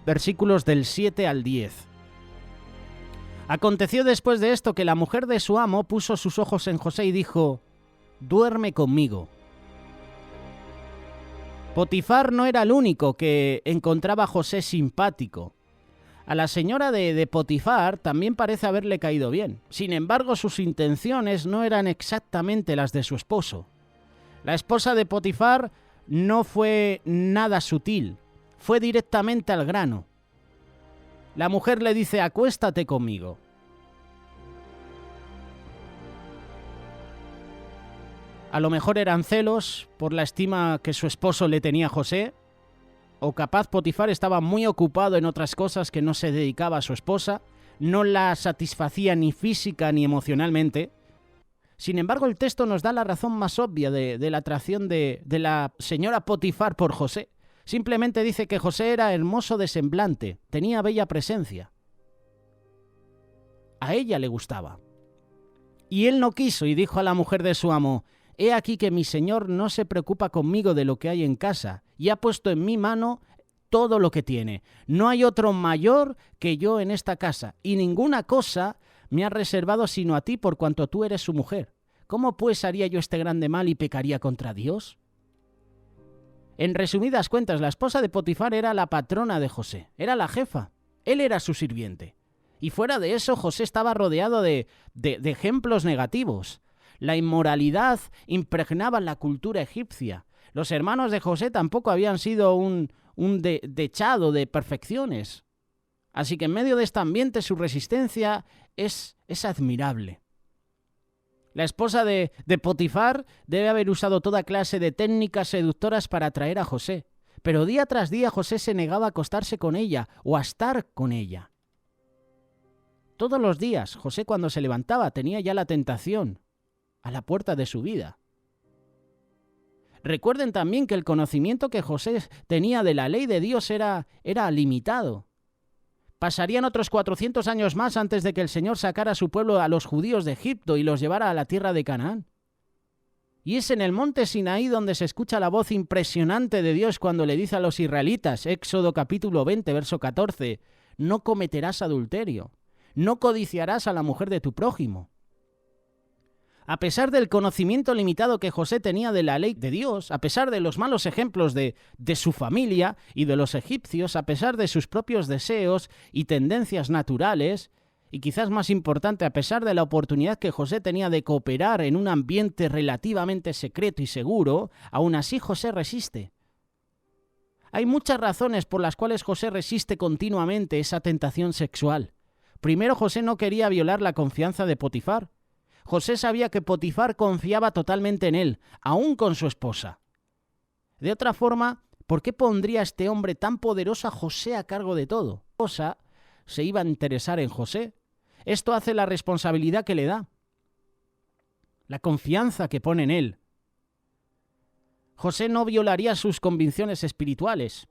versículos del 7 al 10. Aconteció después de esto que la mujer de su amo puso sus ojos en José y dijo: «Duerme conmigo». Potifar no era el único que encontraba a José simpático. A la señora de Potifar también parece haberle caído bien. Sin embargo, sus intenciones no eran exactamente las de su esposo. La esposa de Potifar no fue nada sutil, fue directamente al grano. La mujer le dice: «Acuéstate conmigo». A lo mejor eran celos por la estima que su esposo le tenía a José, o capaz Potifar estaba muy ocupado en otras cosas que no se dedicaba a su esposa, no la satisfacía ni física ni emocionalmente. Sin embargo, el texto nos da la razón más obvia de la atracción de la señora Potifar por José. Simplemente dice que José era hermoso de semblante, tenía bella presencia. A ella le gustaba. Y él no quiso y dijo a la mujer de su amo: «He aquí que mi señor no se preocupa conmigo de lo que hay en casa, y ha puesto en mi mano todo lo que tiene. No hay otro mayor que yo en esta casa, y ninguna cosa me ha reservado sino a ti por cuanto tú eres su mujer. ¿Cómo pues haría yo este grande mal y pecaría contra Dios?». En resumidas cuentas, la esposa de Potifar era la patrona de José, era la jefa, él era su sirviente. Y fuera de eso, José estaba rodeado de ejemplos negativos. La inmoralidad impregnaba la cultura egipcia. Los hermanos de José tampoco habían sido un dechado de perfecciones. Así que en medio de este ambiente su resistencia es admirable. La esposa de Potifar debe haber usado toda clase de técnicas seductoras para atraer a José, pero día tras día José se negaba a acostarse con ella o a estar con ella. Todos los días José, cuando se levantaba, tenía ya la tentación a la puerta de su vida. Recuerden también que el conocimiento que José tenía de la ley de Dios era limitado. Pasarían otros 400 años más antes de que el Señor sacara a su pueblo, a los judíos de Egipto, y los llevara a la tierra de Canaán. Y es en el monte Sinaí donde se escucha la voz impresionante de Dios cuando le dice a los israelitas, Éxodo capítulo 20, verso 14, «No cometerás adulterio, no codiciarás a la mujer de tu prójimo». A pesar del conocimiento limitado que José tenía de la ley de Dios, a pesar de los malos ejemplos de su familia y de los egipcios, a pesar de sus propios deseos y tendencias naturales, y quizás más importante, a pesar de la oportunidad que José tenía de cooperar en un ambiente relativamente secreto y seguro, aún así José resiste. Hay muchas razones por las cuales José resiste continuamente esa tentación sexual. Primero, José no quería violar la confianza de Potifar. José sabía que Potifar confiaba totalmente en él, aún con su esposa. De otra forma, ¿por qué pondría este hombre tan poderoso a José a cargo de todo? La esposa se iba a interesar en José. Esto hace la responsabilidad que le da, la confianza que pone en él. José no violaría sus convicciones espirituales.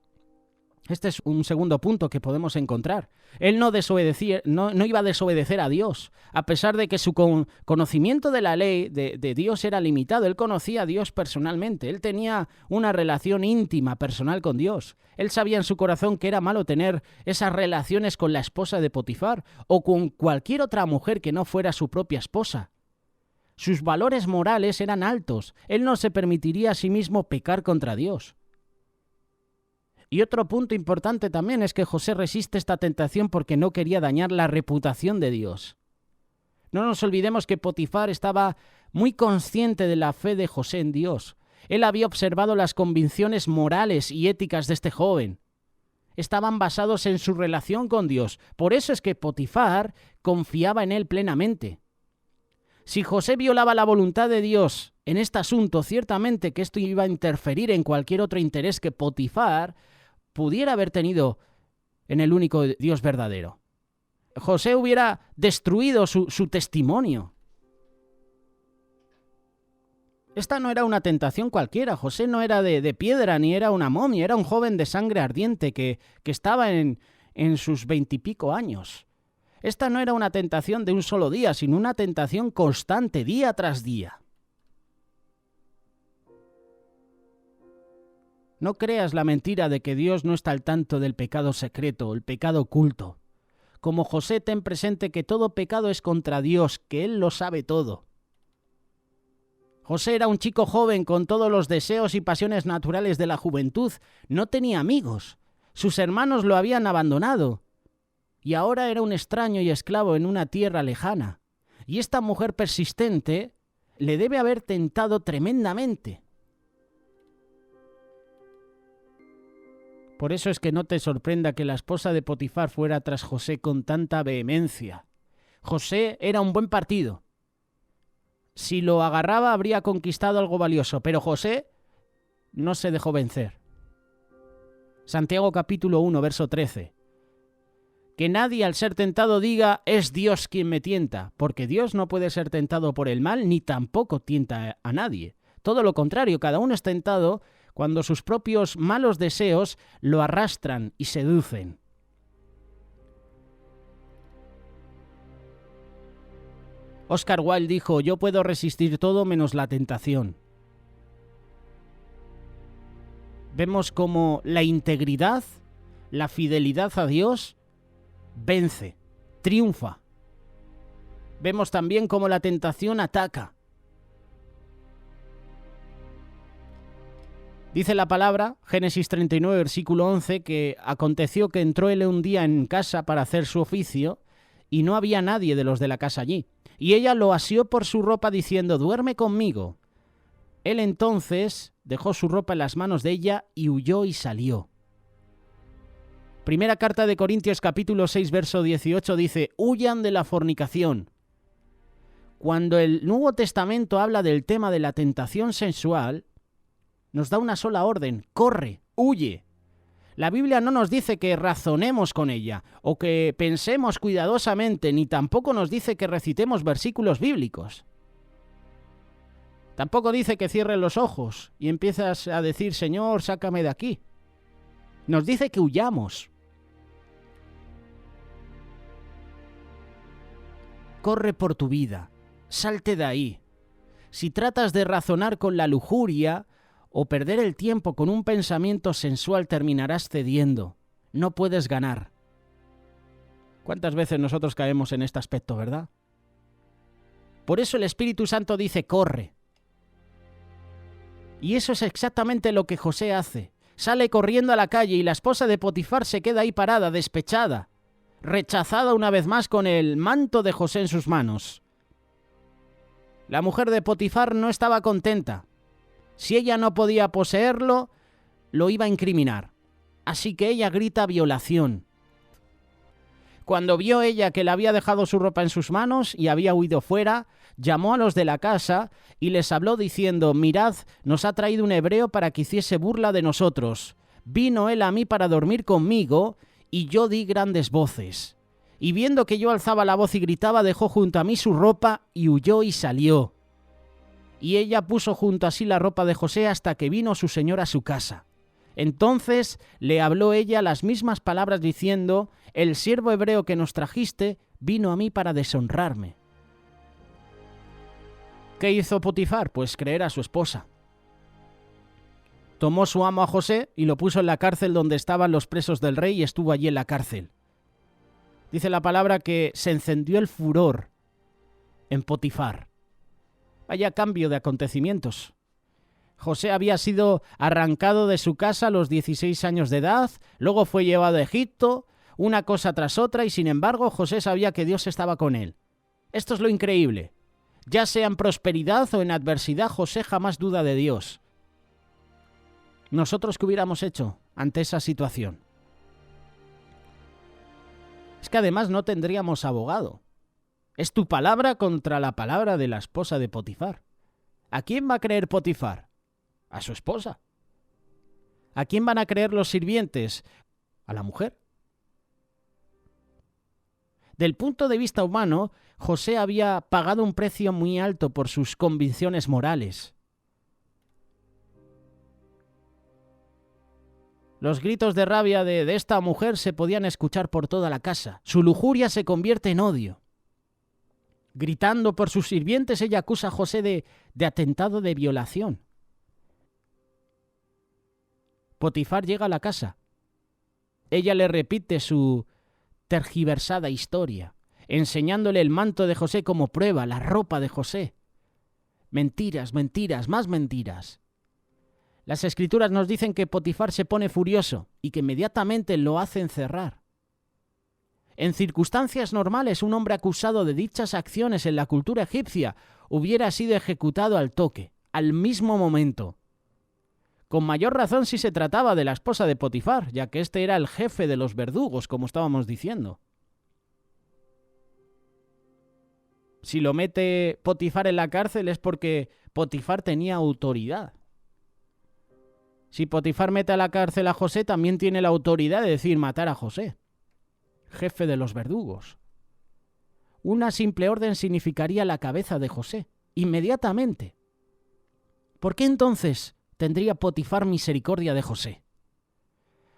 Este es un segundo punto que podemos encontrar. Él no iba a desobedecer a Dios, a pesar de que su conocimiento de la ley de Dios era limitado. Él conocía a Dios personalmente, él tenía una relación íntima, personal con Dios. Él sabía en su corazón que era malo tener esas relaciones con la esposa de Potifar o con cualquier otra mujer que no fuera su propia esposa. Sus valores morales eran altos, él no se permitiría a sí mismo pecar contra Dios. Y otro punto importante también es que José resiste esta tentación porque no quería dañar la reputación de Dios. No nos olvidemos que Potifar estaba muy consciente de la fe de José en Dios. Él había observado las convicciones morales y éticas de este joven. Estaban basados en su relación con Dios. Por eso es que Potifar confiaba en él plenamente. Si José violaba la voluntad de Dios en este asunto, ciertamente que esto iba a interferir en cualquier otro interés que Potifar pudiera haber tenido en el único Dios verdadero. José hubiera destruido su testimonio. Esta no era una tentación cualquiera. José no era de piedra ni era una momia, era un joven de sangre ardiente que estaba en sus 20 y pico años. Esta no era una tentación de un solo día, sino una tentación constante, día tras día. No creas la mentira de que Dios no está al tanto del pecado secreto, el pecado oculto. Como José, ten presente que todo pecado es contra Dios, que Él lo sabe todo. José era un chico joven con todos los deseos y pasiones naturales de la juventud. No tenía amigos. Sus hermanos lo habían abandonado. Y ahora era un extraño y esclavo en una tierra lejana. Y esta mujer persistente le debe haber tentado tremendamente. Por eso es que no te sorprenda que la esposa de Potifar fuera tras José con tanta vehemencia. José era un buen partido. Si lo agarraba habría conquistado algo valioso, pero José no se dejó vencer. Santiago capítulo 1, verso 13. Que nadie al ser tentado diga, es Dios quien me tienta, porque Dios no puede ser tentado por el mal, ni tampoco tienta a nadie. Todo lo contrario, cada uno es tentado cuando sus propios malos deseos lo arrastran y seducen. Oscar Wilde dijo, yo puedo resistir todo menos la tentación. Vemos cómo la integridad, la fidelidad a Dios, vence, triunfa. Vemos también cómo la tentación ataca. Dice la palabra, Génesis 39, versículo 11, que aconteció que entró él un día en casa para hacer su oficio y no había nadie de los de la casa allí. Y ella lo asió por su ropa diciendo, duerme conmigo. Él entonces dejó su ropa en las manos de ella y huyó y salió. Primera carta de Corintios capítulo 6, verso 18 dice, huyan de la fornicación. Cuando el Nuevo Testamento habla del tema de la tentación sensual, nos da una sola orden, corre, huye. La Biblia no nos dice que razonemos con ella o que pensemos cuidadosamente, ni tampoco nos dice que recitemos versículos bíblicos. Tampoco dice que cierres los ojos y empiezas a decir, Señor, sácame de aquí. Nos dice que huyamos. Corre por tu vida, salte de ahí. Si tratas de razonar con la lujuria o perder el tiempo con un pensamiento sensual, terminarás cediendo. No puedes ganar. ¿Cuántas veces nosotros caemos en este aspecto, verdad? Por eso el Espíritu Santo dice, corre. Y eso es exactamente lo que José hace. Sale corriendo a la calle y la esposa de Potifar se queda ahí parada, despechada, rechazada una vez más con el manto de José en sus manos. La mujer de Potifar no estaba contenta. Si ella no podía poseerlo, lo iba a incriminar. Así que ella grita violación. Cuando vio ella que le había dejado su ropa en sus manos y había huido fuera, llamó a los de la casa y les habló diciendo, mirad, nos ha traído un hebreo para que hiciese burla de nosotros. Vino él a mí para dormir conmigo y yo di grandes voces. Y viendo que yo alzaba la voz y gritaba, dejó junto a mí su ropa y huyó y salió. Y ella puso junto a sí la ropa de José hasta que vino su señor a su casa. Entonces le habló ella las mismas palabras diciendo, el siervo hebreo que nos trajiste vino a mí para deshonrarme. ¿Qué hizo Potifar? Pues creer a su esposa. Tomó su amo a José y lo puso en la cárcel donde estaban los presos del rey y estuvo allí en la cárcel. Dice la palabra que se encendió el furor en Potifar. Vaya cambio de acontecimientos. José había sido arrancado de su casa a los 16 años de edad, luego fue llevado a Egipto, una cosa tras otra, y sin embargo José sabía que Dios estaba con él. Esto es lo increíble. Ya sea en prosperidad o en adversidad, José jamás duda de Dios. ¿Nosotros qué hubiéramos hecho ante esa situación? Es que además no tendríamos abogado. Es tu palabra contra la palabra de la esposa de Potifar. ¿A quién va a creer Potifar? A su esposa. ¿A quién van a creer los sirvientes? A la mujer. Del punto de vista humano, José había pagado un precio muy alto por sus convicciones morales. Los gritos de rabia de esta mujer se podían escuchar por toda la casa. Su lujuria se convierte en odio. Gritando por sus sirvientes, ella acusa a José de atentado de violación. Potifar llega a la casa. Ella le repite su tergiversada historia, enseñándole el manto de José como prueba, la ropa de José. Mentiras, mentiras, más mentiras. Las Escrituras nos dicen que Potifar se pone furioso y que inmediatamente lo hace encerrar. En circunstancias normales, un hombre acusado de dichas acciones en la cultura egipcia hubiera sido ejecutado al toque, al mismo momento. Con mayor razón si se trataba de la esposa de Potifar, ya que este era el jefe de los verdugos, como estábamos diciendo. Si lo mete Potifar en la cárcel es porque Potifar tenía autoridad. Si Potifar mete a la cárcel a José, también tiene la autoridad de decir matar a José, jefe de los verdugos. Una simple orden significaría la cabeza de José, inmediatamente. ¿Por qué entonces tendría Potifar misericordia de José?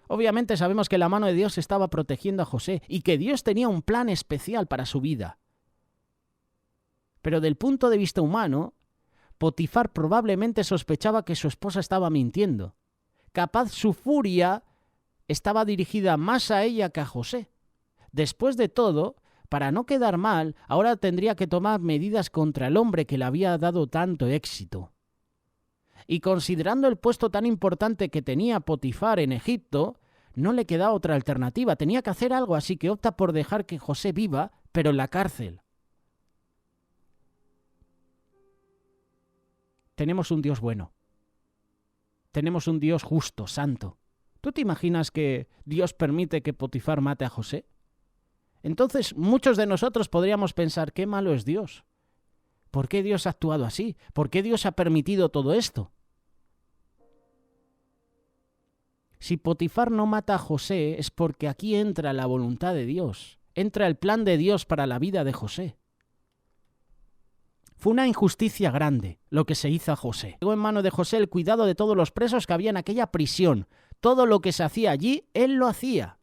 Obviamente sabemos que la mano de Dios estaba protegiendo a José y que Dios tenía un plan especial para su vida. Pero del punto de vista humano, Potifar probablemente sospechaba que su esposa estaba mintiendo. Capaz su furia estaba dirigida más a ella que a José. Después de todo, para no quedar mal, ahora tendría que tomar medidas contra el hombre que le había dado tanto éxito. Y considerando el puesto tan importante que tenía Potifar en Egipto, no le quedaba otra alternativa. Tenía que hacer algo, así que opta por dejar que José viva, pero en la cárcel. Tenemos un Dios bueno. Tenemos un Dios justo, santo. ¿Tú te imaginas que Dios permite que Potifar mate a José? Entonces muchos de nosotros podríamos pensar, qué malo es Dios. ¿Por qué Dios ha actuado así? ¿Por qué Dios ha permitido todo esto? Si Potifar no mata a José es porque aquí entra la voluntad de Dios, entra el plan de Dios para la vida de José. Fue una injusticia grande lo que se hizo a José. Llegó en mano de José el cuidado de todos los presos que había en aquella prisión. Todo lo que se hacía allí, él lo hacía.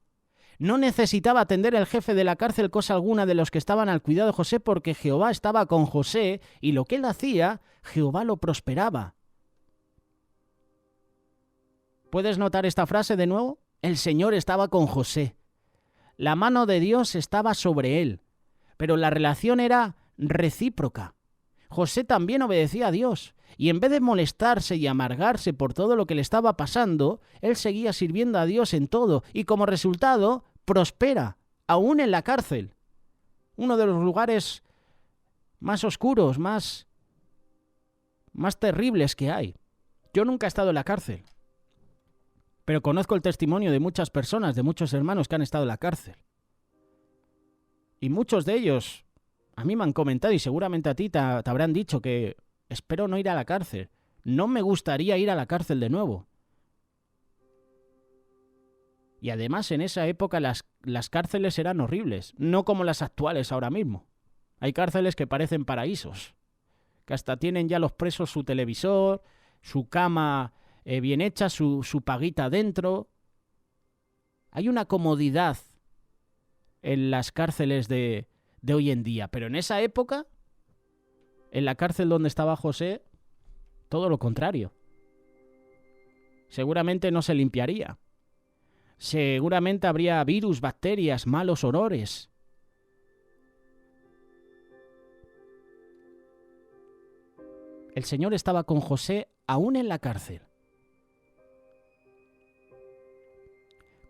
No necesitaba atender el jefe de la cárcel cosa alguna de los que estaban al cuidado de José porque Jehová estaba con José y lo que él hacía, Jehová lo prosperaba. ¿Puedes notar esta frase de nuevo? El Señor estaba con José. La mano de Dios estaba sobre él, pero la relación era recíproca. José también obedecía a Dios, y en vez de molestarse y amargarse por todo lo que le estaba pasando, él seguía sirviendo a Dios en todo, y como resultado, prospera, aún en la cárcel. Uno de los lugares más oscuros, más terribles que hay. Yo nunca he estado en la cárcel, pero conozco el testimonio de muchas personas, de muchos hermanos que han estado en la cárcel. Y muchos de ellos a mí me han comentado, y seguramente a ti te habrán dicho, que espero no ir a la cárcel. No me gustaría ir a la cárcel de nuevo. Y además en esa época las cárceles eran horribles, no como las actuales ahora mismo. Hay cárceles que parecen paraísos, que hasta tienen ya los presos su televisor, su cama bien hecha, su paguita dentro. Hay una comodidad en las cárceles de hoy en día, pero en esa época, en la cárcel donde estaba José, todo lo contrario. Seguramente no se limpiaría. Seguramente habría virus, bacterias, malos olores. El Señor estaba con José aún en la cárcel.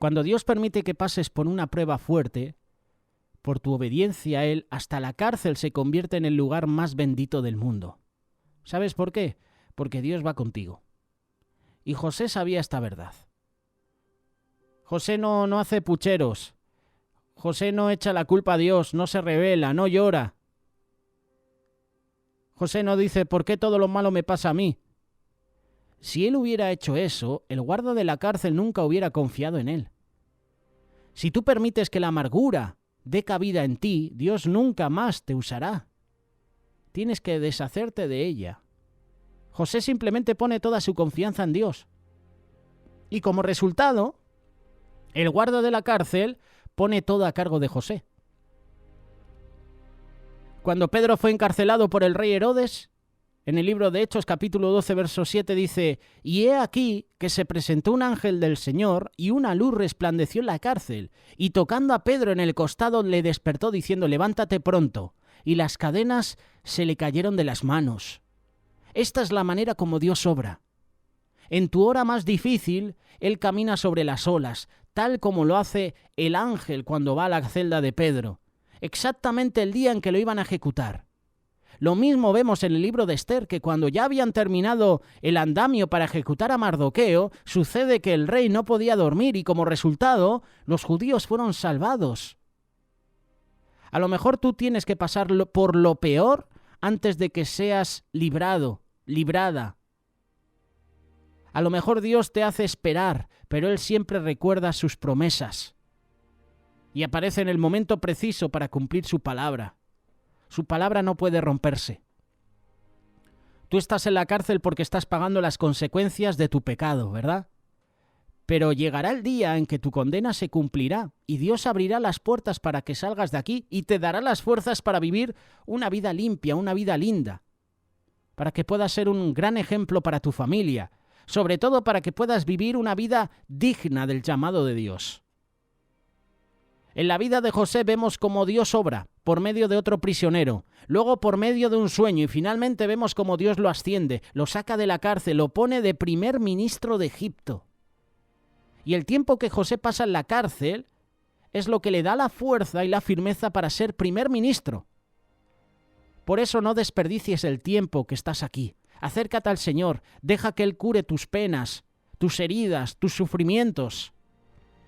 Cuando Dios permite que pases por una prueba fuerte, por tu obediencia a Él, hasta la cárcel se convierte en el lugar más bendito del mundo. ¿Sabes por qué? Porque Dios va contigo. Y José sabía esta verdad. José no hace pucheros. José no echa la culpa a Dios, no se revela, no llora. José no dice, ¿por qué todo lo malo me pasa a mí? Si él hubiera hecho eso, el guarda de la cárcel nunca hubiera confiado en él. Si tú permites que la amargura dé cabida en ti, Dios nunca más te usará. Tienes que deshacerte de ella. José simplemente pone toda su confianza en Dios. Y como resultado, el guarda de la cárcel pone todo a cargo de José. Cuando Pedro fue encarcelado por el rey Herodes, En el libro de Hechos, capítulo 12, verso 7, dice: «Y he aquí que se presentó un ángel del Señor, y una luz resplandeció en la cárcel, y tocando a Pedro en el costado le despertó, diciendo: levántate pronto. Y las cadenas se le cayeron de las manos». Esta es la manera como Dios obra. En tu hora más difícil, Él camina sobre las olas, tal como lo hace el ángel cuando va a la celda de Pedro, exactamente el día en que lo iban a ejecutar. Lo mismo vemos en el libro de Esther, que cuando ya habían terminado el andamio para ejecutar a Mardoqueo, sucede que el rey no podía dormir y como resultado, los judíos fueron salvados. A lo mejor tú tienes que pasar por lo peor antes de que seas librado, librada. A lo mejor Dios te hace esperar, pero Él siempre recuerda sus promesas y aparece en el momento preciso para cumplir su palabra. Su palabra no puede romperse. Tú estás en la cárcel porque estás pagando las consecuencias de tu pecado, ¿verdad? Pero llegará el día en que tu condena se cumplirá y Dios abrirá las puertas para que salgas de aquí y te dará las fuerzas para vivir una vida limpia, una vida linda, para que puedas ser un gran ejemplo para tu familia, sobre todo para que puedas vivir una vida digna del llamado de Dios. En la vida de José vemos cómo Dios obra por medio de otro prisionero, luego por medio de un sueño y finalmente vemos cómo Dios lo asciende, lo saca de la cárcel, lo pone de primer ministro de Egipto. Y el tiempo que José pasa en la cárcel es lo que le da la fuerza y la firmeza para ser primer ministro. Por eso no desperdicies el tiempo que estás aquí. Acércate al Señor, deja que Él cure tus penas, tus heridas, tus sufrimientos.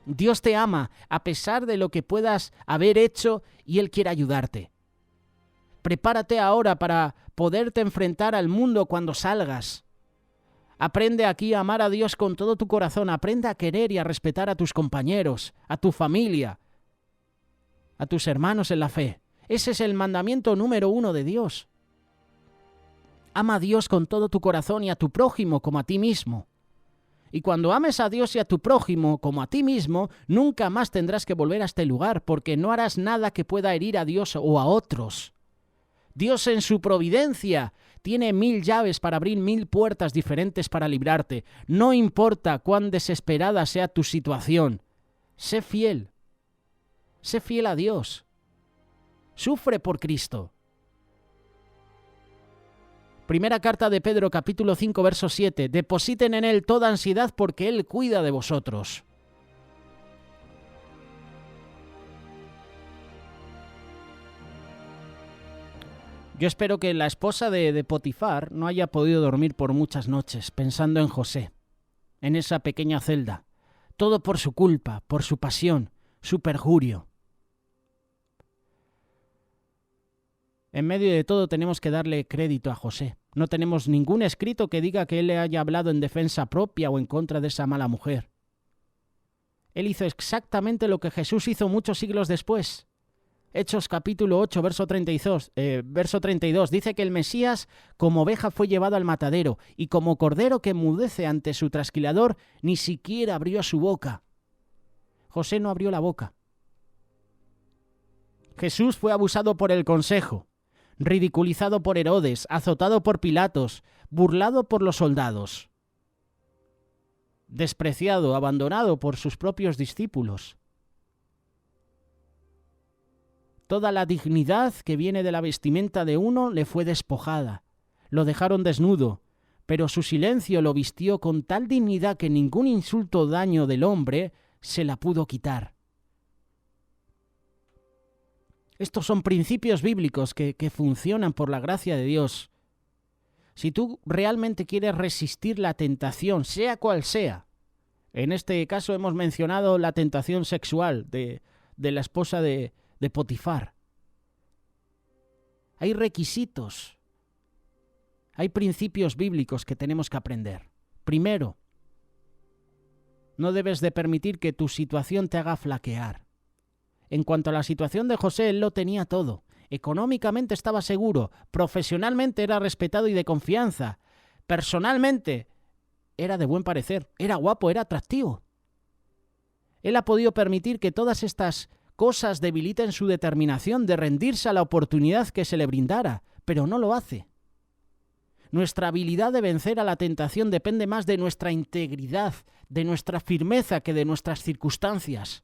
Dios te ama a pesar de lo que puedas haber hecho y Él quiere ayudarte. Prepárate ahora para poderte enfrentar al mundo cuando salgas. Aprende aquí a amar a Dios con todo tu corazón. Aprende a querer y a respetar a tus compañeros, a tu familia, a tus hermanos en la fe. Ese es el mandamiento número 1 de Dios. Ama a Dios con todo tu corazón y a tu prójimo como a ti mismo. Y cuando ames a Dios y a tu prójimo como a ti mismo, nunca más tendrás que volver a este lugar, porque no harás nada que pueda herir a Dios o a otros. Dios en su providencia tiene 1000 llaves para abrir 1000 puertas diferentes para librarte. No importa cuán desesperada sea tu situación. Sé fiel a Dios. Sufre por Cristo. Primera carta de Pedro, capítulo 5, verso 7. Depositen en Él toda ansiedad porque Él cuida de vosotros. Yo espero que la esposa de Potifar no haya podido dormir por muchas noches pensando en José, en esa pequeña celda. Todo por su culpa, por su pasión, su perjurio. En medio de todo tenemos que darle crédito a José. No tenemos ningún escrito que diga que él le haya hablado en defensa propia o en contra de esa mala mujer. Él hizo exactamente lo que Jesús hizo muchos siglos después. Hechos capítulo 8, verso 32, dice que el Mesías como oveja fue llevado al matadero y como cordero que enmudece ante su trasquilador ni siquiera abrió su boca. José no abrió la boca. Jesús fue abusado por el consejo, ridiculizado por Herodes, azotado por Pilatos, burlado por los soldados, despreciado, abandonado por sus propios discípulos. Toda la dignidad que viene de la vestimenta de uno le fue despojada. Lo dejaron desnudo, pero su silencio lo vistió con tal dignidad que ningún insulto o daño del hombre se la pudo quitar. Estos son principios bíblicos que funcionan por la gracia de Dios. Si tú realmente quieres resistir la tentación, sea cual sea, en este caso hemos mencionado la tentación sexual de la esposa de Potifar. Hay requisitos, hay principios bíblicos que tenemos que aprender. Primero, no debes de permitir que tu situación te haga flaquear. En cuanto a la situación de José, él lo tenía todo. Económicamente estaba seguro, profesionalmente era respetado y de confianza, personalmente era de buen parecer, era guapo, era atractivo. Él ha podido permitir que todas estas cosas debiliten su determinación de rendirse a la oportunidad que se le brindara, pero no lo hace. Nuestra habilidad de vencer a la tentación depende más de nuestra integridad, de nuestra firmeza que de nuestras circunstancias.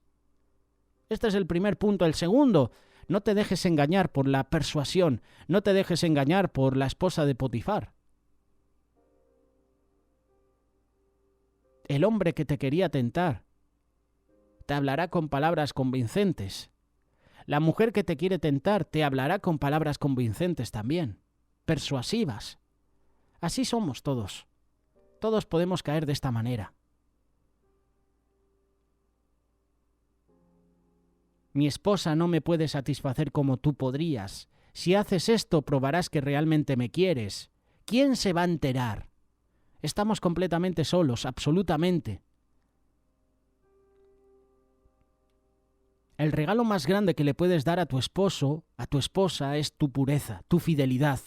Este es el primer punto. El segundo, no te dejes engañar por la persuasión, no te dejes engañar por la esposa de Potifar. El hombre que te quería tentar te hablará con palabras convincentes. La mujer que te quiere tentar te hablará con palabras convincentes también, persuasivas. Así somos todos. Todos podemos caer de esta manera. Mi esposa no me puede satisfacer como tú podrías. Si haces esto, probarás que realmente me quieres. ¿Quién se va a enterar? Estamos completamente solos, absolutamente. El regalo más grande que le puedes dar a tu esposo, a tu esposa, es tu pureza, tu fidelidad.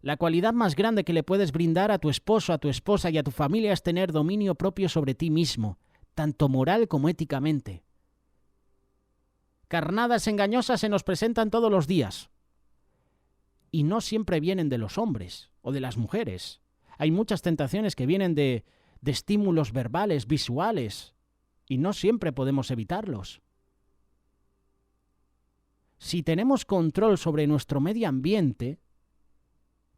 La cualidad más grande que le puedes brindar a tu esposo, a tu esposa y a tu familia es tener dominio propio sobre ti mismo, tanto moral como éticamente. Carnadas engañosas se nos presentan todos los días. Y no siempre vienen de los hombres o de las mujeres. Hay muchas tentaciones que vienen de estímulos verbales, visuales, y no siempre podemos evitarlos. Si tenemos control sobre nuestro medio ambiente,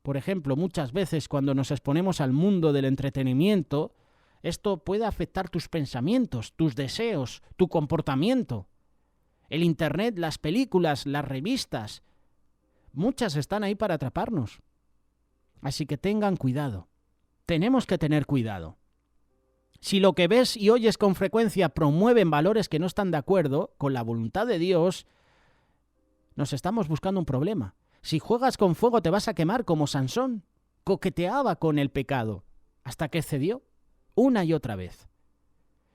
por ejemplo, muchas veces cuando nos exponemos al mundo del entretenimiento, esto puede afectar tus pensamientos, tus deseos, tu comportamiento. El Internet, las películas, las revistas, muchas están ahí para atraparnos. Así que tengan cuidado. Tenemos que tener cuidado. Si lo que ves y oyes con frecuencia promueven valores que no están de acuerdo con la voluntad de Dios, nos estamos buscando un problema. Si juegas con fuego te vas a quemar como Sansón. Coqueteaba con el pecado hasta que cedió una y otra vez.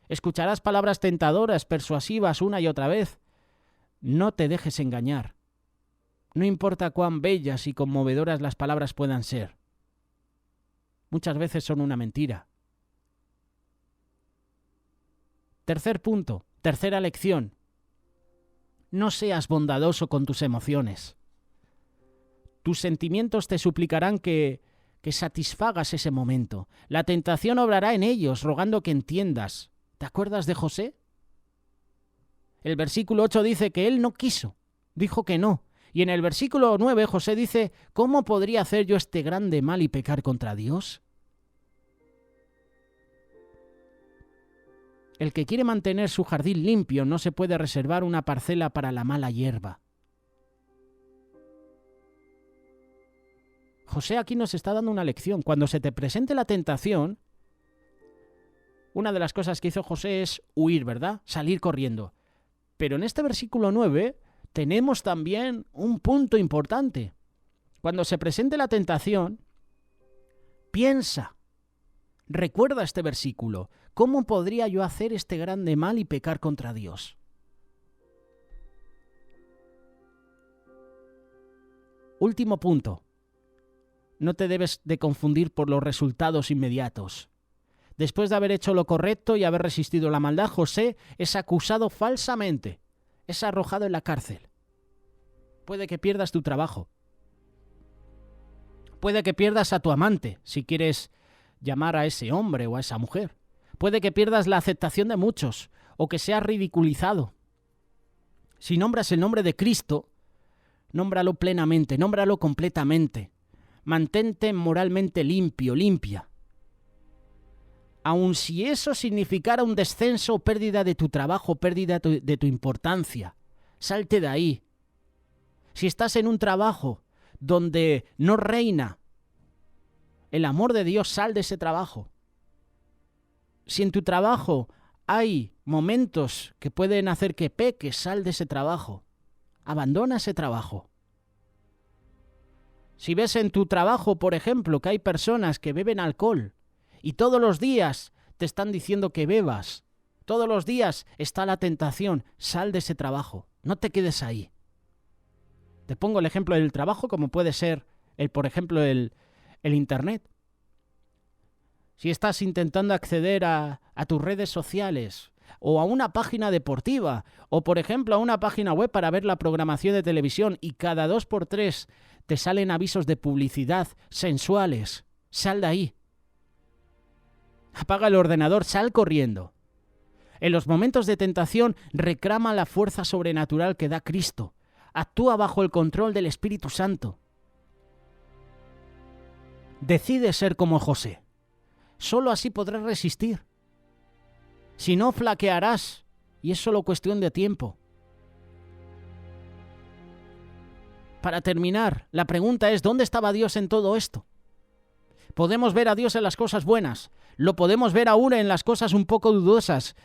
Escucharás palabras tentadoras, persuasivas una y otra vez. No te dejes engañar. No importa cuán bellas y conmovedoras las palabras puedan ser. Muchas veces son una mentira. Tercer punto, tercera lección. No seas bondadoso con tus emociones. Tus sentimientos te suplicarán que satisfagas ese momento. La tentación obrará en ellos, rogando que entiendas. ¿Te acuerdas de José? El versículo 8 dice que él no quiso, dijo que no. Y en el versículo 9 José dice, ¿cómo podría hacer yo este grande mal y pecar contra Dios? El que quiere mantener su jardín limpio no se puede reservar una parcela para la mala hierba. José aquí nos está dando una lección. Cuando se te presente la tentación, una de las cosas que hizo José es huir, ¿verdad? Salir corriendo. Pero en este versículo 9 tenemos también un punto importante. Cuando se presente la tentación, piensa, recuerda este versículo. ¿Cómo podría yo hacer este grande mal y pecar contra Dios? Último punto. No te debes de confundir por los resultados inmediatos. Después de haber hecho lo correcto y haber resistido la maldad, José es acusado falsamente. Es arrojado en la cárcel. Puede que pierdas tu trabajo. Puede que pierdas a tu amante, si quieres llamar a ese hombre o a esa mujer. Puede que pierdas la aceptación de muchos o que seas ridiculizado. Si nombras el nombre de Cristo, nómbralo plenamente, nómbralo completamente. Mantente moralmente limpio, limpia. Aun si eso significara un descenso o pérdida de tu trabajo, pérdida de tu importancia, salte de ahí. Si estás en un trabajo donde no reina el amor de Dios, sal de ese trabajo. Si en tu trabajo hay momentos que pueden hacer que peques, sal de ese trabajo. Abandona ese trabajo. Si ves en tu trabajo, por ejemplo, que hay personas que beben alcohol y todos los días te están diciendo que bebas, todos los días está la tentación, sal de ese trabajo, no te quedes ahí. Te pongo el ejemplo del trabajo como puede ser, por ejemplo, el Internet. Si estás intentando acceder a tus redes sociales o a una página deportiva o, por ejemplo, a una página web para ver la programación de televisión y cada 2x3 te salen avisos de publicidad sensuales. Sal de ahí. Apaga el ordenador, sal corriendo. En los momentos de tentación, reclama la fuerza sobrenatural que da Cristo. Actúa bajo el control del Espíritu Santo. Decide ser como José. Solo así podrás resistir. Si no, flaquearás, y es solo cuestión de tiempo. Para terminar, la pregunta es, ¿dónde estaba Dios en todo esto? Podemos ver a Dios en las cosas buenas, lo podemos ver aún en las cosas un poco dudosas,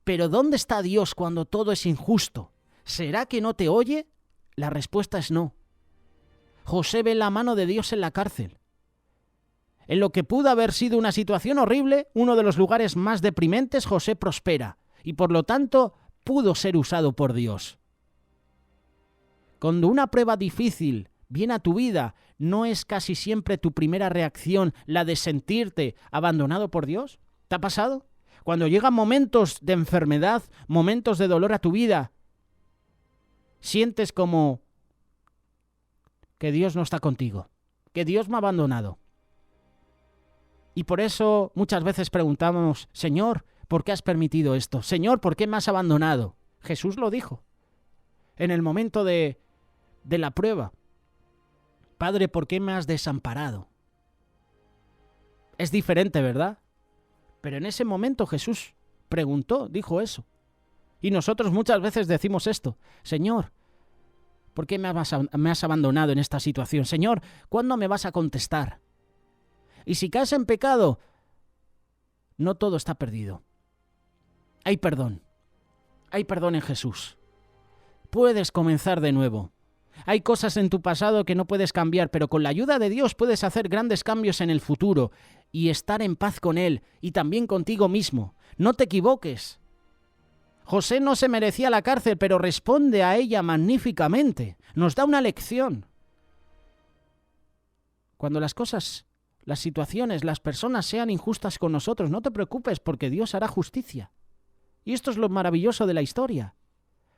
pero ¿dónde está Dios cuando todo es injusto? ¿Será que no te oye? La respuesta es no. José ve la mano de Dios en la cárcel. En lo que pudo haber sido una situación horrible, uno de los lugares más deprimentes, José prospera y por lo tanto pudo ser usado por Dios. Cuando una prueba difícil viene a tu vida, ¿no es casi siempre tu primera reacción la de sentirte abandonado por Dios? ¿Te ha pasado? Cuando llegan momentos de enfermedad, momentos de dolor a tu vida, sientes como que Dios no está contigo, que Dios me ha abandonado. Y por eso muchas veces preguntamos, Señor, ¿por qué has permitido esto? Señor, ¿por qué me has abandonado? Jesús lo dijo en el momento de la prueba. Padre, ¿por qué me has desamparado? Es diferente, ¿verdad? Pero en ese momento Jesús preguntó, dijo eso. Y nosotros muchas veces decimos esto, Señor, ¿por qué me has abandonado en esta situación? Señor, ¿cuándo me vas a contestar? Y si caes en pecado, no todo está perdido. Hay perdón en Jesús. Puedes comenzar de nuevo. Hay cosas en tu pasado que no puedes cambiar, pero con la ayuda de Dios puedes hacer grandes cambios en el futuro y estar en paz con Él y también contigo mismo. No te equivoques. José no se merecía la cárcel, pero responde a ella magníficamente. Nos da una lección. Cuando las cosas, las situaciones, las personas sean injustas con nosotros, no te preocupes porque Dios hará justicia. Y esto es lo maravilloso de la historia.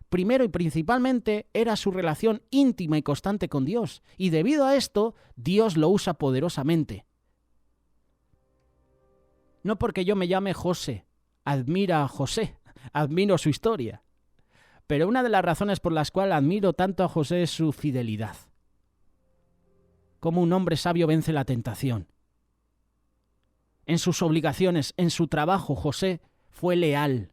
Primero y principalmente era su relación íntima y constante con Dios, y debido a esto, Dios lo usa poderosamente. No porque yo me llame José, admira a José, admiro su historia, pero una de las razones por las cuales admiro tanto a José es su fidelidad. Como un hombre sabio vence la tentación. En sus obligaciones, en su trabajo, José fue leal.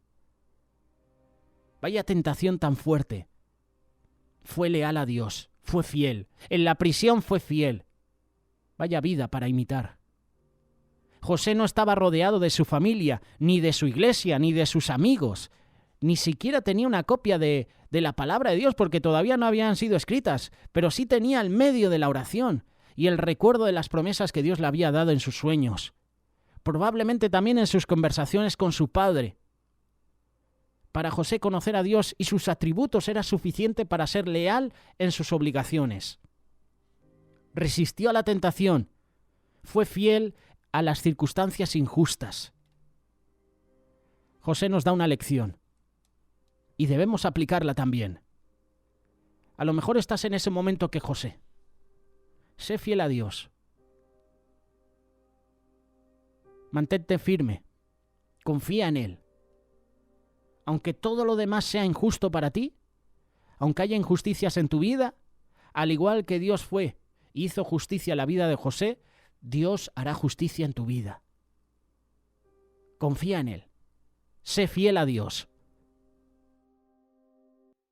Vaya tentación tan fuerte. Fue leal a Dios, fue fiel. En la prisión fue fiel. Vaya vida para imitar. José no estaba rodeado de su familia, ni de su iglesia, ni de sus amigos. Ni siquiera tenía una copia de la palabra de Dios, porque todavía no habían sido escritas, pero sí tenía el medio de la oración y el recuerdo de las promesas que Dios le había dado en sus sueños. Probablemente también en sus conversaciones con su padre. Para José conocer a Dios y sus atributos era suficiente para ser leal en sus obligaciones. Resistió a la tentación. Fue fiel a las circunstancias injustas. José nos da una lección. Y debemos aplicarla también. A lo mejor estás en ese momento que José. Sé fiel a Dios. Mantente firme. Confía en Él. Aunque todo lo demás sea injusto para ti, aunque haya injusticias en tu vida, al igual que Dios hizo justicia en la vida de José, Dios hará justicia en tu vida. Confía en Él. Sé fiel a Dios.